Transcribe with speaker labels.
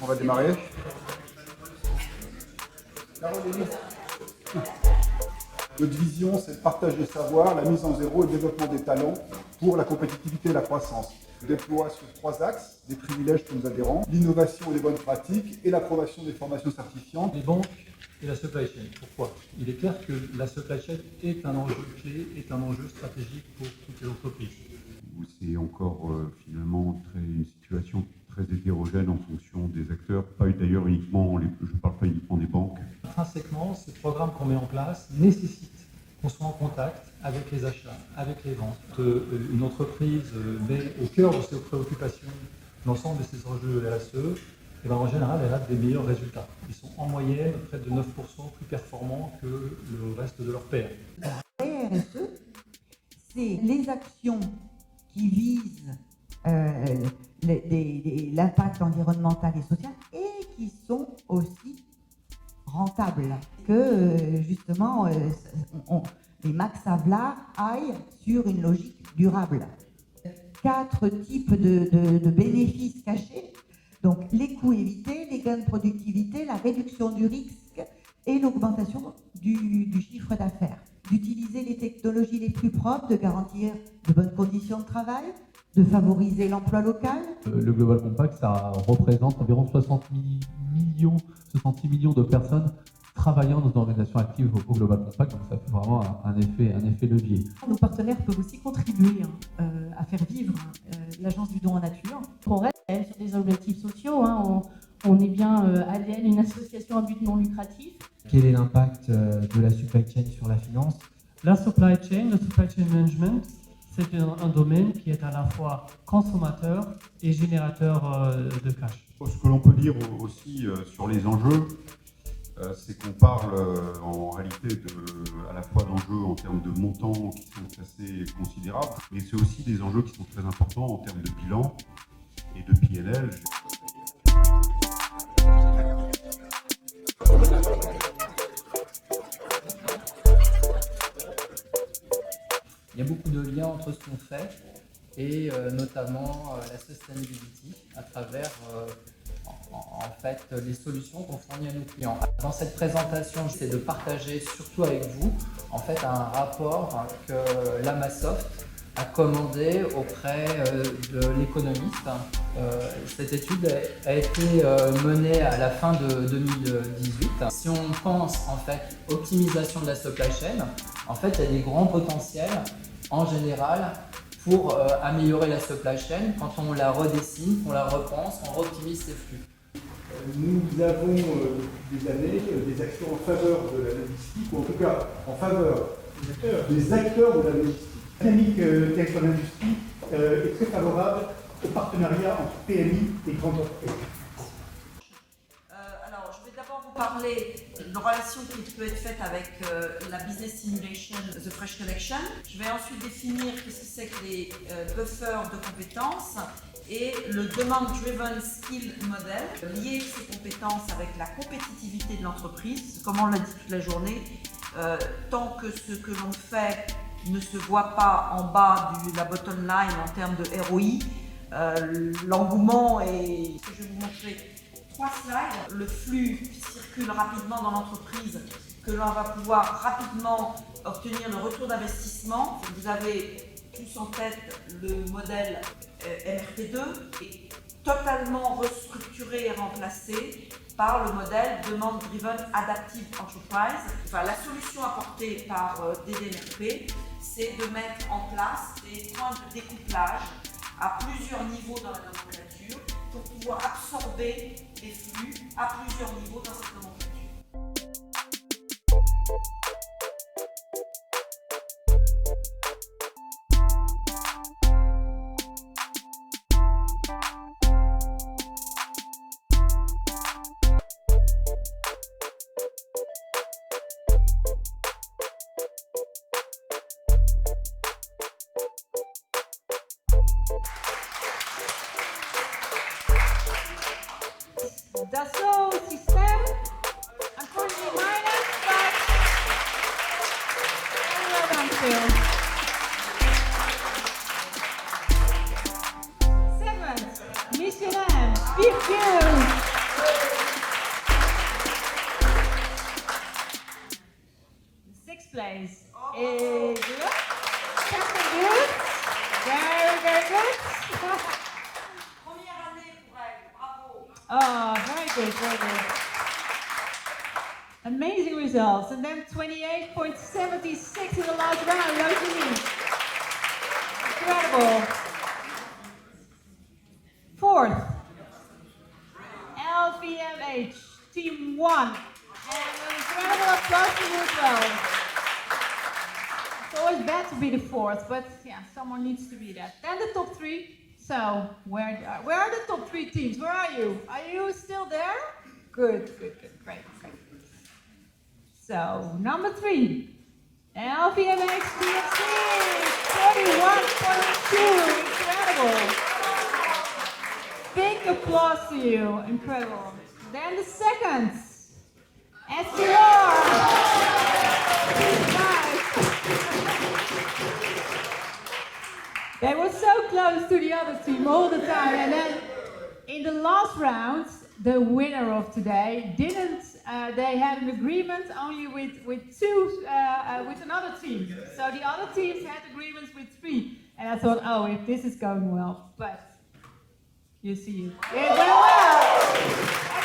Speaker 1: va démarrer. Caroline. Notre vision, c'est le partage des savoirs, la mise en zéro et le développement des talents pour la compétitivité et la croissance. On déploie sur 3 axes des privilèges pour nos adhérents, l'innovation et les bonnes pratiques et l'approbation des formations certifiantes.
Speaker 2: Les banques et la supply chain. Pourquoi? Il est clair que la supply chain est un enjeu clé, est un enjeu stratégique pour toutes les entreprises.
Speaker 3: C'est encore finalement une situation très hétérogène en fonction des acteurs, pas d'ailleurs uniquement, je ne parle pas uniquement des banques.
Speaker 2: Intrinsèquement, ces programmes qu'on met en place nécessitent qu'on soit en contact avec les achats, avec les ventes. Une entreprise met au cœur de ses préoccupations l'ensemble de ses enjeux RSE, et bien en général, elle a des meilleurs résultats. Ils sont en moyenne près de 9% plus performants que le reste de leurs pairs.
Speaker 4: La RSE, c'est les actions qui visent l'impact environnemental et social et qui sont aussi rentables. Que justement, les Max Havelaar aillent sur une logique durable. 4 types de bénéfices cachés. Donc les coûts évités, les gains de productivité, la réduction du risque et l'augmentation du chiffre d'affaires. D'utiliser les technologies les plus propres, de garantir de bonnes conditions de travail, de favoriser l'emploi local.
Speaker 2: Le Global Compact, ça représente environ 66 millions de personnes travaillant dans une organisation active au Global Compact, donc ça fait vraiment un effet levier.
Speaker 5: Nos partenaires peuvent aussi contribuer à faire vivre l'agence du don en nature.
Speaker 6: On reste sur des objectifs sociaux, on est bien ADN, une association à but non lucratif.
Speaker 7: Quel est l'impact de la supply chain sur la finance?
Speaker 8: La supply chain, le supply chain management, c'est un domaine qui est à la fois consommateur et générateur de cash.
Speaker 3: Ce que l'on peut dire aussi sur les enjeux, c'est qu'on parle en réalité à la fois d'enjeux en termes de montants qui sont assez considérables, mais c'est aussi des enjeux qui sont très importants en termes de bilan et de PNL.
Speaker 9: Il y a beaucoup de liens entre ce qu'on fait et notamment la sustainability à travers en fait les solutions qu'on fournit à nos clients. Dans cette présentation, j'essaie de partager surtout avec vous en fait un rapport que l'Amasoft a commandé auprès de l'économiste. Cette étude a été menée à la fin de 2018. Si on pense en fait optimisation de la supply chain, en fait il y a des grands potentiels en général pour améliorer la supply chain quand on la redessine, qu'on la repense, on optimise ses flux.
Speaker 1: Nous avons depuis des années des actions en faveur de la logistique, ou en tout cas en faveur des acteurs de la logistique. La dynamique direction d'industrie est très favorable au partenariat entre PMI et grandes entreprises.
Speaker 10: Alors, je vais d'abord vous parler d'une relation qui peut être faite avec la Business Simulation, The Fresh Collection. Je vais ensuite définir ce que c'est que les buffers de compétences et le Demand Driven Skill Model, lier ces compétences avec la compétitivité de l'entreprise. Comme on l'a dit toute la journée, tant que ce que l'on fait ne se voit pas en bas de la bottom line en termes de ROI, l'engouement est... Je vais vous montrer 3 slides. Le flux qui circule rapidement dans l'entreprise, que l'on va pouvoir rapidement obtenir le retour d'investissement. Vous avez tous en tête le modèle MRT2 est totalement restructuré et remplacé par le modèle Demand Driven Adaptive Enterprise. Enfin, la solution apportée par DDMRP, c'est de mettre en place des points de découplage à plusieurs niveaux dans la nomenclature pour pouvoir absorber les flux à plusieurs niveaux dans cette nomenclature.
Speaker 6: Dassault Systèmes, unfortunately minus, but very well done too. 7th, Michelin,
Speaker 5: Thank you. Sixth place is Captain Good. Very, very good.
Speaker 10: Première année pour elle, bravo.
Speaker 5: Oh, very good, very good. Amazing results. And then 28.76 in the last round. Rosalie. Incredible. Fourth, LVMH, Team 1. And an incredible applause to you as well. It's always bad to be the fourth, but yeah, someone needs to be that. Then the top three. So, where are the top three teams? Where are you? Are you still there? Good, good, good, great, great. So, number 3, LVMH TFC, 41.2, incredible. Big applause to you, incredible. Then the second, STR, 5. They were so close to the other team all the time, and then in the last round, the winner of today didn't. They had an agreement only with another team. So the other teams had agreements with 3, and I thought, oh, if this is going well, but you see it went well.